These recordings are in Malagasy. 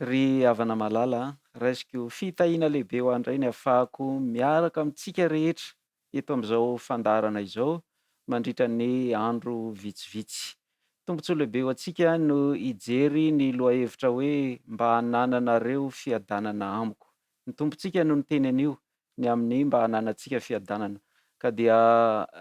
Ry havana malala, raisiko fitahiana lehibe ho andray ny ahafahako miaraka amintsika rehetra eto amin'izao fandarana izao mandritra ny andro vitsivitsy. Tombontsoa lehibe ho antsika no hijery ny lohahevitra hoe mba hanananareo fiadanana amiko. Ny tompontsika no niteny an'io, ny amin'ny mba hananantsika fiadanana. Ka dia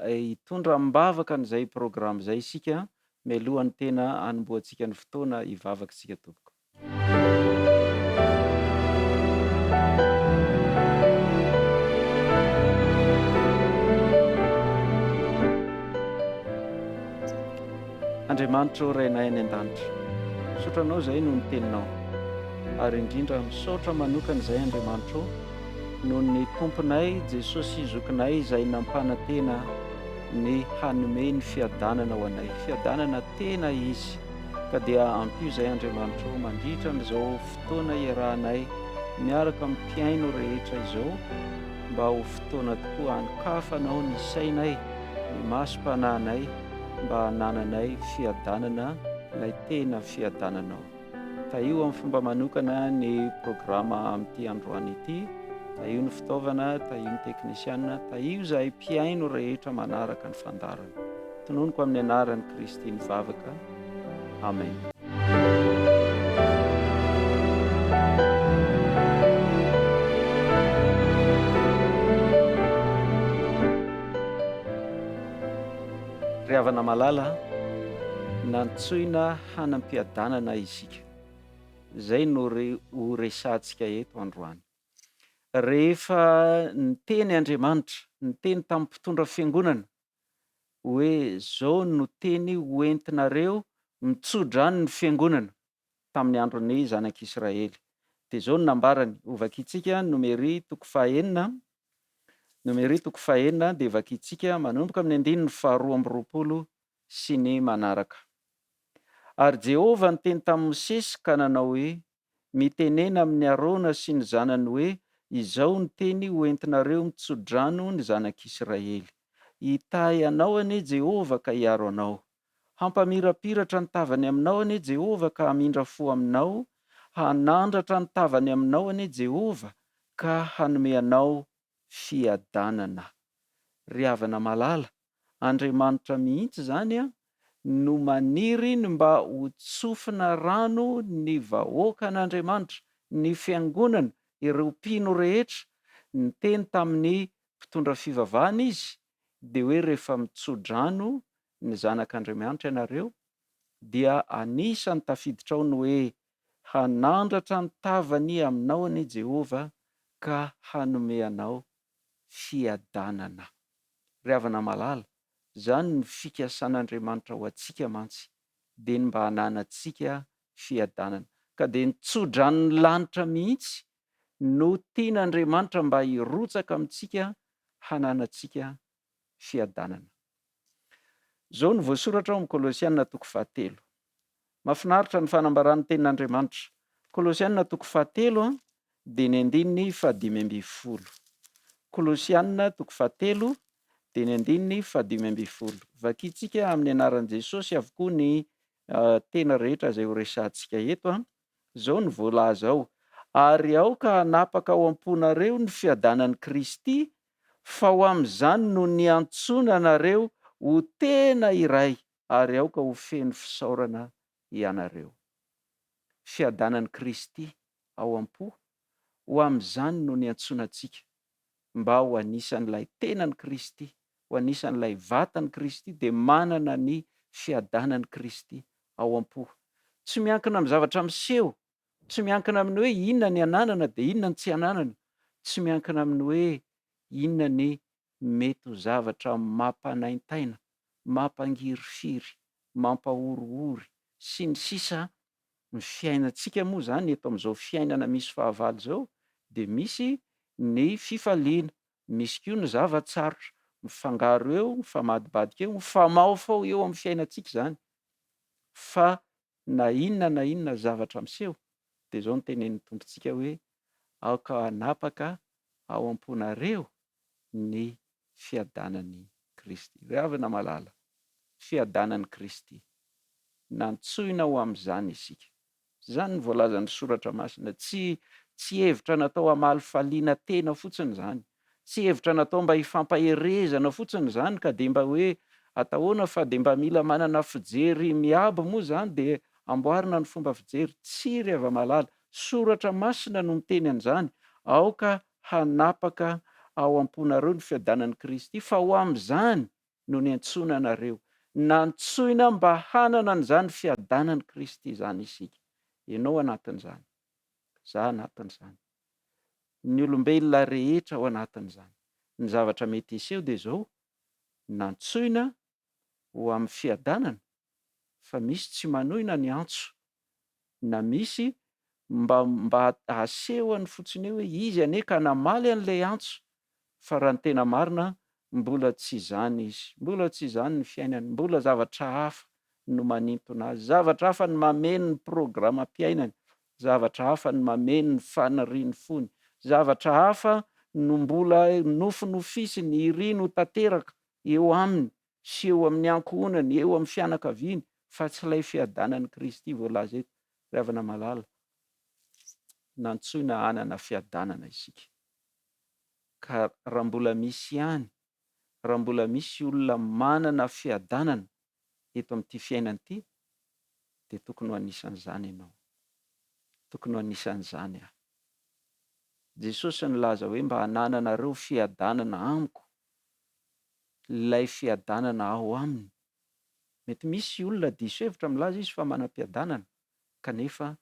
hitondra mibavaka n'izay programma izay isika mialohan'ny tena hanombohantsika ny fotoana hivavaka isika tompoko. Andriamanitra o Rainay any an-danitra, misotranao izay no ny teninao, ary indrindra misaotra manokana izay Andriamanitra o, noho ny Tomponay Jesosy zokinay izay nampanantena ny hanome ny fiadanana ho anay, fiadanana tena izy. Ka dia ampio izay Andriamanitra o mandritra n'izao fotoana iarahanay miaraka amin'ny mpiaino rehetra izao, mba ho fotoana tokoa hanokafanao ny sainay, ny masom-panahinay, mba hanananay fiadanana ilay tena fiadananao. Tahio amin'ny fomba manokana ny programma amin'ity androany ity, tahio ny fitaovana, tahio ny teknisiana, tahio izay mpiaino rehetra manaraka ny fandarana. Tononoko amin'ny anaran'i Kristy mivavaka. Amen. Ry havana malala, nantsoina hanam-piadanana isika. Zay no ho resantsika eto androany. Rehefa niteny Andriamanitra, niteny tamin'ny mpitondra fiangonana hoe zao no teny hoentinareo mitsodrano ny fiangonana tamin'ny andron'ny zanak'Israely. Dia zao no nambarany, ho vakiantsika nomery toko fahaenina dia vakiantsika manomboka amin'ny andininy faharoa amby roapolo sy ny manaraka. Ary Jehova niteny tamin'i Mosesy ka nanao hoe, mitenena amin'ny Arona sy ny zanany hoe, izao ny teny hoentinareo mitsodrano ny zanak'Israely. Hitahy anao anie Jehova ka hiaro anao. Hampamirapiratra ny tavany aminao anie Jehova ka hamindra fo aminao. Hanandratra ny tavany aminao anie Jehova ka hanome anao fiadanana. Ry havana malala, Andriamanitra mihitsy zany no maniry ny mba ho tsofina rano ny vahoaka an'Andriamanitra, ny fiangonana, ireo mpino rehetra. Niteny tamin'ny mpitondra fivavahana izy dia hoe rehefa mitsodrano ny zanak'Andriamanitra ianareo dia anisany tafiditra ao ny hoe hanandratra ny tavany aminao anie Jehova ka hanome anao fiadanana. Ry havana malala, zany ny fikasan'Andriamanitra ho antsika mantsy, dia ny mba hananantsika fiadanana. Ka dia nitsodrano ny lanitra mihitsy no tian'Andriamanitra mba hirotsaka amintsika hananantsika fiadanana. Zao no voasoratra ao amin'ny Kolosianina toko 4. Mahafinaritra ny fanambaran'ny tenin'Andriamanitra. Kolosianina toko 4 dia ny andininy 15. Kolosianina toko 4 dia ny andininy 15. Vakiantsika amin'ny anaran'i Jesosy avokoa ny tena rehetra izay ho resantsika eto. Zao no voalaza ao. Ary aoka hanapaka ao am-ponareo ny fiadanan'i Kristy, fa ho amin'izany no niantsoana anareo ho tena iray, ary aoka ho feno fisaorana ianareo. Fiadanan'i Kristy ao am-po, ho amin'izany no niantsoana antsika, mba ho anisan'ilay tenan'i Kristy, ho anisan'ilay vatan'i Kristy, dia manana ny fiadanan'i Kristy ao am-po. Tsy miankina amin'ny zavatra miseho, tsy miankina amin'ny hoe inona ny ananana dia inona ny tsy ananana, tsy miankina amin'ny hoe inona ny mety ho zavatra mampanaintaina, mampangirifiry, mampahorohory sy ny sisa. Ny fiainantsika moa zany eto amin'izao fiainana misy fahavalo zao dia misy ny fifaliana, misy koa ny zavatsarotra mifangaro eo, mifamadibadika eo, mifamaofo ao eo amin'ny fiainantsika zany. Fa na inona zavatra miseho dia zao no tenenin'ny tompontsika hoe aoka hanapaka ao am-ponareo ny fiadanan'i Kristy. Ry havana malala, fiadanan'i Kristy, nantsoina ho amin'izany isika. Zany ny voalazan'ny soratra masina. Tsy hevitra natao hamaly faliana tena fotsiny zany. Tsy hevitra natao mba hifampaherezana fotsiny zany ka de mba hoe atahoana fa de mba mila manana fijery miabo moa zany de amboarina ny fomba fijery. Tsy ry hava-malala. Soratra masina no miteny an'izany. Aoka hanapaka ao am-ponareo ny fiadanan'i Kristy fa ho amin'izany no niantsoina anareo. Nantsoina mba hanana an'izany fiadanan'i Kristy zany isika. Ianao anatin'izany. Za anatin'izany. Ny olombelona rehetra ao anatin'izany. Ny zavatra mety hiseho dia izao, nantsoina ho amin'ny fiadanana fa misy tsy manohina ny antso, na misy mba asehony fotsiny hoe izy ane ka namaly an'ilay antso, fa raha ny tena marina mbola tsy izany izy, mbola tsy izany ny fiainany, mbola zavatra hafa no manintona azy, zavatra hafa ny mameno ny programam-piainany, zavatra hafa ny mameno ny faniriany fony, zavatra hafa no mbola nofinofisy ny iri no tanteraka eo aminy sy eo amin'ny ankohonany, eo amin'ny fianakaviany, fa tsy ilay fiadanan'i Kristy voalaza eto. Ry havana malala, nantsoina hanana fiadanana isika. Ka raha mbola misy ihany, raha mbola misy olona manana fiadanana eto amin'ity fiainana ity, dia tokony ho anisan'izany ianao. Tokony ho anisan'izany aho. Jesosy nilaza hoe mba hanananareo fiadanana amiko, ilay fiadanana ao aminy. Mety misy olona diso hevitra milaza izy fa manam-piadanana, kanefa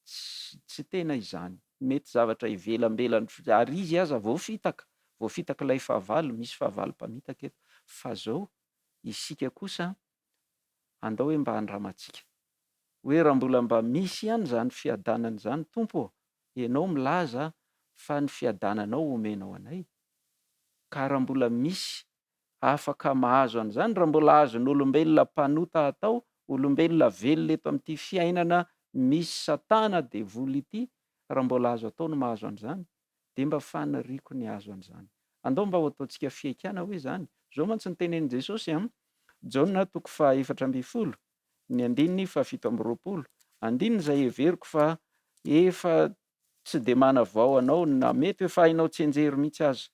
tsy tena izany. Mety zavatra ivelambelany ary izy aza voafitaka ilay fahavalo, misy fahavalo-pamitaka eto. Fa zao isika kosa andao hoe mba handramantsika. Hoe raha mba misy ihany zany fiadanana zany Tompo, ianao milaza fa ny fiadananao omenao anay. Ka raha mbola misy afaka mahazo an'izany, raha mbola azon'ny olombelona mpanota atao, olombelona velona eto amin'ity fiainana misy satana de vola ity, raha mbola azo atao no mahazo an'izany, de mba faniriako ny azo an'izany. Andao mba ho ataontsika fiekana hoe zany. Zao mantsy ny tenenin Jesosy Jaona 4:12, ny 7:20. Andininy izay heveriko fa efa tsy de manavao anao na mety efa hainao tsenjery mihitsy aza.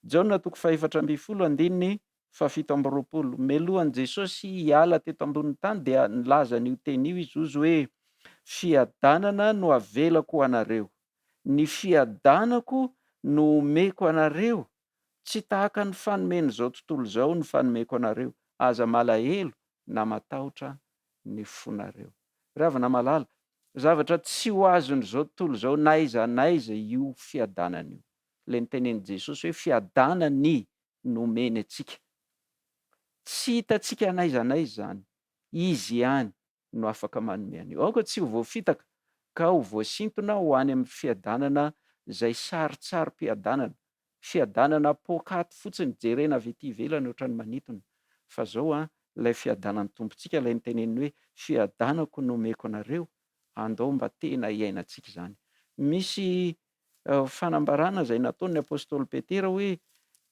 Jaona 4:12, 7:20. Melohan'i Jesosy hiala teto ambonin'ny tany dia nilaza n'io teny io izy ozy hoe fiadanana no avelako anareo. Ny fiadanako no omeko anareo. Tsy tahaka ny fanomeny zao tontolo zao ny fanomeko anareo. Aza malahelo na matahotra ny fonareo. Ry havana malala, zavatra tsy ho azon'izao tontolo zao naiza io fiadanana io. Ilay nitenen'i Jesosy hoe fiadanany no omeny atsika. Tsy hitantsika naiza zany. Izy ihany no afaka manome an'io. Aoka tsy ho voafitaka ka ho voasintona ho any amin'ny fiadanana izay sarotsarom-piadanana. Fiadanana pôkaty fotsiny jerena avy ety ivelany ohatran'ny manintona. Fa zao ilay fiadanan'ny tompontsika, ilay niteneniny hoe fiadanako no omeko anareo, andao mba tena hiainantsika izany. Misy fanambarana izay nataon'ny apôstôly Petera hoe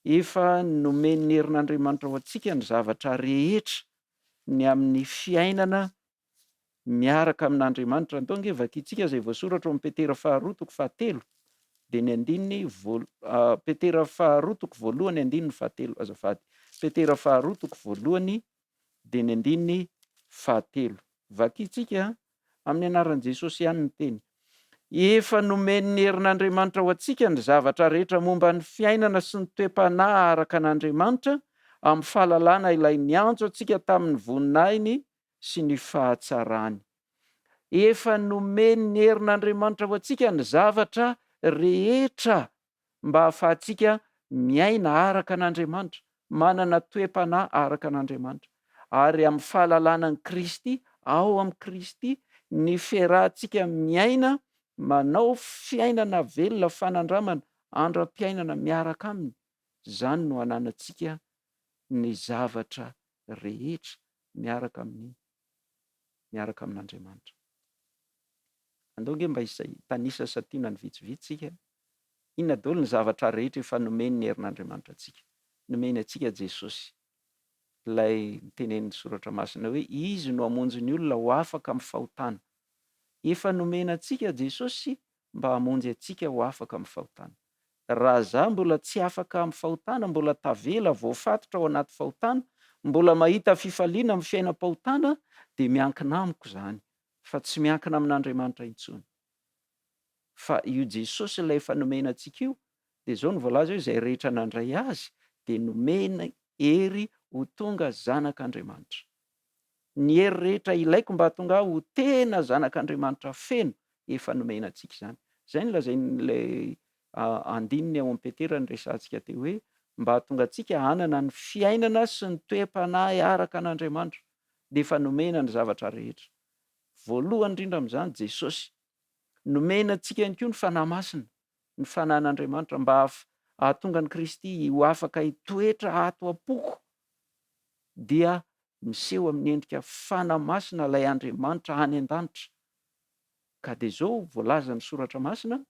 efa nomen'ny herin'Andriamanitra ho antsika ny zavatra rehetra ny amin'ny fiainana miaraka amin'Andriamanitra. Andao nge vakiantsika izay voasoratra ao amin'ny Petera 2:7, dia ny 9 Petera 2:1, 7 azafady. Petera 2:1 dia ny 9:7. Vakiantsika amin'ny anaran'i Jesosy ihany ny teny. Efa nomen'ny herin'Andriamanitra ho antsika ny zavatra rehetra momba ny fiainana sy ny toe-panahy araka an'Andriamanitra amin'ny fahalalana ilay niantso antsika tamin'ny voninahiny sy ny fahatsarany. Efa nomen'ny herin'Andriamanitra ho antsika ny zavatra rehetra mba ahafahantsika miaina araka an'Andriamanitra, manana toe-panahy araka an'Andriamanitra. Ary amin'ny fahalalànan'i Kristy, ao amin'ny Kristy, ny fiarahantsika miaina, manao fiainana velona fanandramana, andram-piainana miaraka aminy. Zany no ananantsika ny zavatra rehetra miaraka amin'Andriamanitra. Andao nge mba tanisa satiana ny vitsivitsika. Inona daholo ny zavatra rehetra efa nomeny ny herin'Andriamanitra antsika? Nomeny antsika Jesosy. Ilay tenen'ny soratra masina hoe izy no hamonjy ny olona ho afaka amin'ny fahotana. efa nomena antsika Jesosy mba hamonjy antsika ho afaka amin'ny fahotana. Raha za mbola tsy afaka amin'ny fahotana, mbola tavela voafatotra ao anaty fahotana, mbola mahita fifaliana amin'ny fiainam-pahotana, dia miankina amiko zany, fa tsy miankina amin'Andriamanitra intsony. Fa io Jesosy ilay efa nomena antsika io, dia zao ny voalaza hoe izay rehetra nandray azy dia nomena hery ho tonga zanak'Andriamanitra. Ny hery rehetra ilaiko mba hatonga aho ho tena zanak'Andriamanitra feno, efa nomena antsika izany. Izay no lazain'ilay andininy ao amin'ny Petera ny resantsika teo hoe mba hatonga antsika hanana ny fiainana sy ny toe-panahy araka an'Andriamanitra, dia efa nomena ny zavatra rehetra. Voalohany indrindra amin'izany Jesosy. Nomena antsika ihany koa ny fanahy masina, ny fanan'Andriamanitra mba hahatonga ny Kristy ho afaka hitoetra ato am-poko, dia miseho amin'ny endrika fanahy masina ilay Andriamanitra any an-danitra. Ka dia zao voalaza ny soratra masina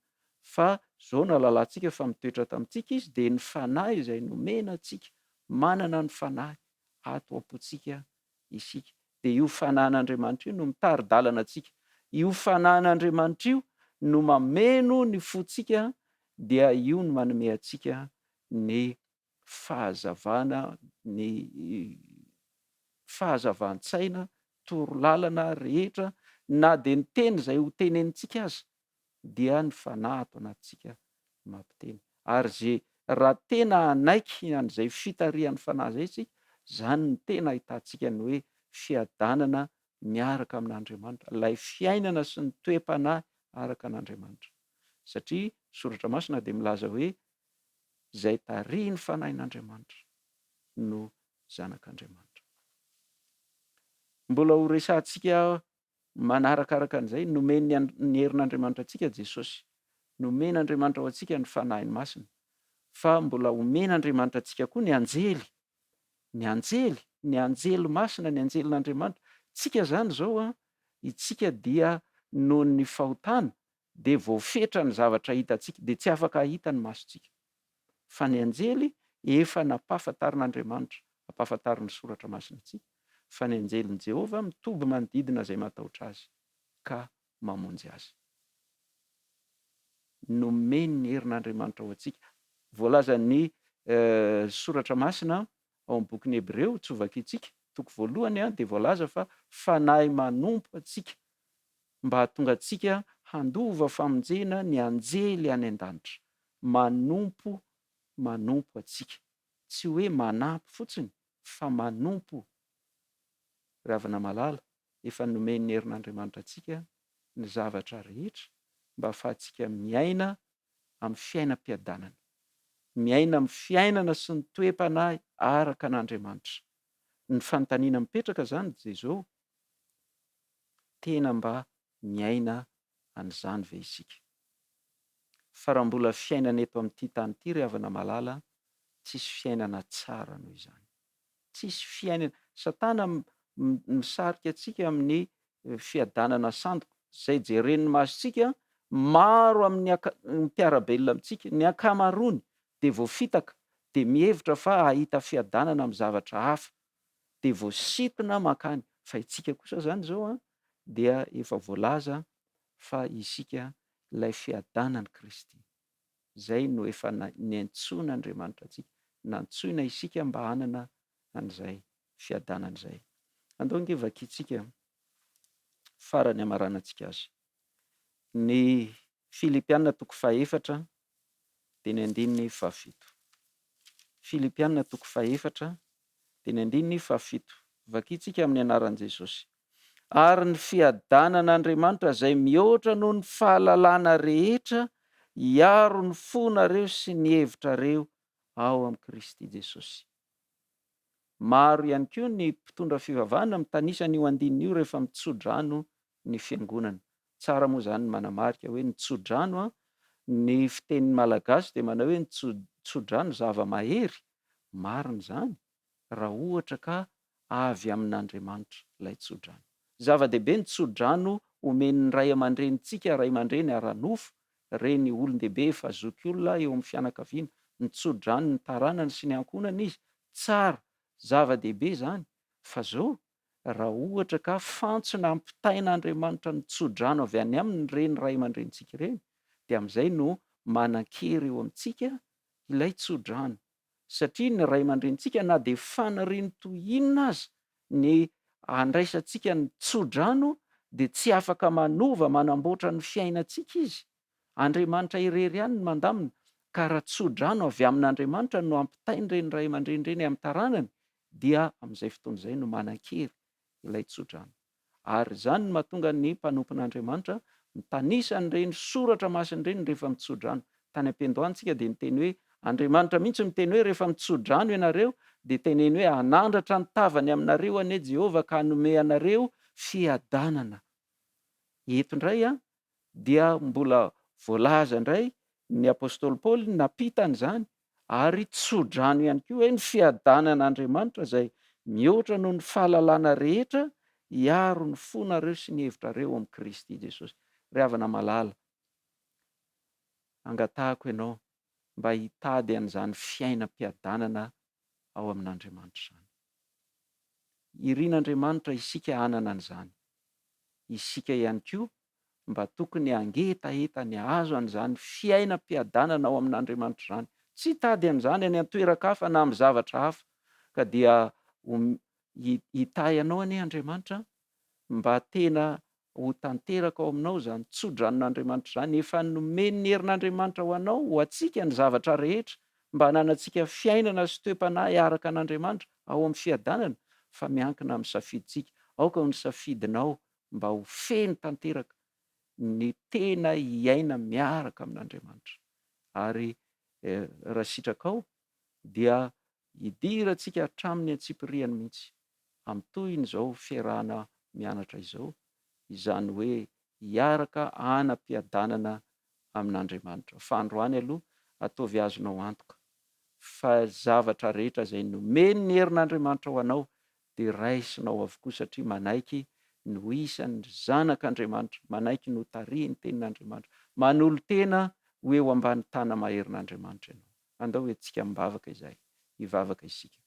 fa zao nahalalantsika fa mitoetra tamintsika izy, dia ny fanahy izay nomena antsika, manana ny fanahy ato am-pontsika isika. Dia io fanahyn'Andriamanitra io no mitary-dalana antsika. Io fanahyn'Andriamanitra io no mameno ny fontsika, dia io no manome antsika ny fahazavana, ny fahazavan-tsaina, torolalana rehetra, na dia ny teny izay ho tenenintsika aza, dia ny fanahy ato anatintsika mampiteny. Ary raha tena hanaiky an'izay fitarihan'ny fanahy izay isika, zany no tena ahitantsika ny hoe fiadanana miaraka amin'Andriamanitra, ilay fiainana sy ny toe-panahy araka an'Andriamanitra. Satria soratra masina dia milaza hoe izay tarihin'ny fanahin'Andriamanitra no zanak'Andriamanitra. Mbola ho resantsika manarakaraka an'izay, nomeny ny herin'Andriamanitra antsika Jesosy, nomen'Andriamanitra ho antsika ny fanahiny masina, fa mbola omen'Andriamanitra antsika koa ny anjely, ny anjely masina, ny anjelin'Andriamanitra. Tsika zany zao itsika dia noho ny fahotana dia voafetra ny zavatra hitantsika, dia tsy afaka hahita ny masontsika. Fa ny anjely efa nampahafantarin'Andriamanitra, nampahafantariny soratra masina antsika, fa ny anjelin'i Jehovah mitoby manodidina izay matahotra azy ka mamonjy azy. Nomeny ny herin'Andriamanitra ho antsika. Voalaza ny soratra masina ao amin'ny bokin'ny Hebreo, tsy ho vakiantsika, toko voalohany dia voalaza fa fanahy manompo antsika mba hahatonga antsika handova famonjena ny anjely any an-danitra. Manompo antsika, tsy hoe manampy fotsiny fa manompo. Ravina malala, efa nomeny herin'Andriamanitra antsika ny zavatra rehetra mba ahafahantsika miaina amin'ny fiainam-piadanana, miaina amin'ny fiainana sy ny toe-panahy araka an'Andriamanitra. Ny fanontaniana mipetraka zany dia zao, tena mba miaina an'izany ve isika? Fa raha mbola fiainana eto amin'ity tany ity ravina malala, tsisy fiainana tsara noho izany. Tsisy fiainana, Satana misarika antsika amin'ny fiadanana sandoka, izay jeren'ny masontsika maro amin'ny mpiarabelona amintsika, ny ankamaroany dia voafitaka, dia mihevitra fa hahita fiadanana amin'ny zavatra hafa, dia voasintona mankany. Fa itsika kosa zany zao dia efa voalaza fa isika ilay fiadanan'i Kristy. Izay no efa niantson'Andriamanitra antsika, nantsoina isika mba hanana an'izay fiadanana izay. Andao ange vakiantsika farany amaranantsika azy. Ny Filipianina toko 4 dia ny 7. Filipianina toko 4 dia ny 7. Vakiantsika amin'ny anaran'i Jesosy. Ary ny fiadanan'Andriamanitra izay mihoatra noho ny fahalalana rehetra hiaro ny fonareo sy ny hevitrareo ao amin'ny Kristy Jesosy. Maro ihany koa ny mpitondra fivavahana mitanisa n'io andinina io rehefa mitso-drano ny fiangonana. Tsara moa zany manamarika hoe nitso-drano, ny fitenin'ny malagasy dia manao hoe nitso-drano zava-mahery. Marina zany raha ohatra ka avy amin'Andriamanitra ilay tso-drano. Zava-dehibe nitso-drano omen'ny ray aman-drenintsika, ray aman-dreny ara-nofo, reny olon-dehibe efa zoky olona eo amin'ny fianakaviana, nitso-drano ny taranany sy ny ankonany izy. Tsara, zava-dehibe zany. Fa zao raha ohatra ka fantsona ampitain'Andriamanitra ny tsodrano avy any aminy reny ray aman-drenitsika ireny, dia amin'izay no manan-kery eo amintsika ilay tsodrano. Satria ny ray aman-drenitsika na dia fanariany toy inona aza ny andraisantsika ny tsodrano, dia tsy afaka manova manamboatra ny fiainantsika izy. Andriamanitra irery ihany ny mandamina, ka raha tsodrano avy amin'Andriamanitra no ampitain'ireny ray aman-dreny ireny amin'ny taranany, dia amin'izay fotoana izay no manan-kery ilay tsodrano. Ary izany no mahatonga ny mpanompon'Andriamanitra mitanisa an'ireny soratra masina ireny rehefa mitsodrano. Tany am-piandohantsika dia niteny hoe, Andriamanitra mihitsy miteny hoe rehefa mitsodrano ianareo dia teneny hoe hanandratra ny tavany aminareo anie Jehovah ka hanome anareo fiadanana. Eto indray dia mbola voalaza indray ny apôstôly Paoly nampita an'izany, ary tsodrano ihany koa hoe ny fiadanan'Andriamanitra izay mihoatra noho ny fahalalana rehetra hiaro ny fonareo sy ny hevitrareo amin'ny Kristy Jesosy. Ry havana malala, angatahako ianao mba hitady an'izany fiainam-piadanana ao amin'Andriamanitra izany. Irian'Andriamanitra isika hanana an'izany. Isika ihany koa mba tokony hangetaeta ny azo an'izany fiainam-piadanana ao amin'Andriamanitra izany. Tsy hitady an'izany any an-toeran-kafa na amin'ny zavatra hafa, ka dia hitahy anao anie Andriamanitra mba tena ho tanteraka ao aminao izany tsodranon'Andriamanitra izany. Efa nomeny ny herin'Andriamanitra ho anao, ho antsika ny zavatra rehetra mba hananantsika fiainana sy toe-panahy araka an'Andriamanitra ao amin'ny fiadanana, fa miankina amin'ny safidintsika. Aoka ny safidinao mba ho feno tanteraka ny tena hiaina miaraka amin'Andriamanitra. Ary raha sitraka ao dia hidirantsika hatramin'ny antsipiriany mihitsy amin'ny toin'izao fiarahana mianatra izao, izany hoe hiaraka hanam-piadanana amin'Andriamanitra. Fa androany aloha ataovy azonao antoka fa zavatra rehetra izay nomeny ny herin'Andriamanitra ho anao dia raisinao avokoa, satria manaiky no isan'ny zanak'Andriamanitra, manaiky no tarihin'ny tenin'Andriamanitra, manolo tena ho eo ambany tana maherin'Andriamanitra ianao. Andao hoentsika mivavaka izay, hivavaka isika.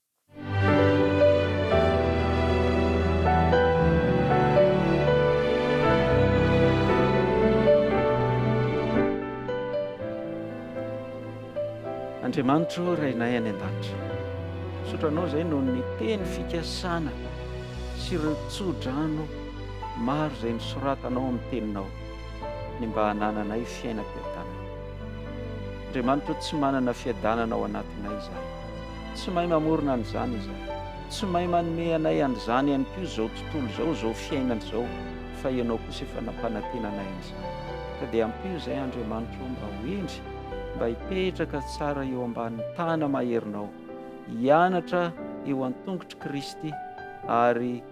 Andriamanitra rainay any an-danitra, sotranao izay no ny teny fikasana sy ireo tsodrano maro izay nisoratanao amin'ny teninao ny mba hanananay fiainam-piadanana. Andriamanitra, tsy manana fiadanana ao anatinay izahay, tsy mahay mamorona an'izany izahay, tsy mahay manome anay an'izany ihany koa izao tontolo izao, izao fiainana izao, fa ianao kosa efa nampanantenanay an'izany. Ka dia ampio izay Andriamanitra mba ho endry, mba hipetraka tsara eo ambanin'ny tana maherinao, hianatra eo an-tongotry Kristy ary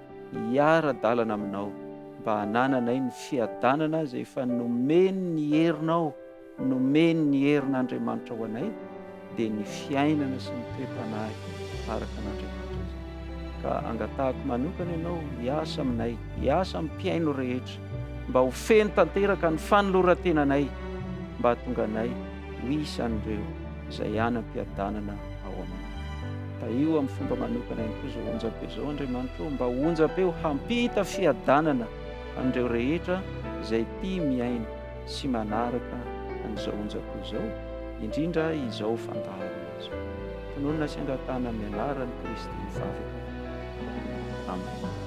hiara-dalana aminao, mba hanananay ny fiadanana izay efa nomeny ny herinao, nomeny ny herin'Andriamanitra ho anay, dia ny fiainana sy ny toe-panahy araka an'Andriamanitra izay. Ka angatahako manokana ianao hiasa aminay, hiasa amin'ny mpiaino rehetra, mba ho feno tanteraka ny fanoloran-tenanay, mba hatonga anay ho isan'ireo izay hanam-piadanana ao aminao. Io amin'ny fomba manokana ihany koa izao onjam-peo izao Andriamanitra, mba ho onjam-peo hampita fiadanana an'ireo rehetra izay tia miaina sy manaraka an'izao onjam-peo izao, indrindra izao fandaharana izao. Tononona sy angatahana amin'ny anaran'i Kristy mivavaka. Amen.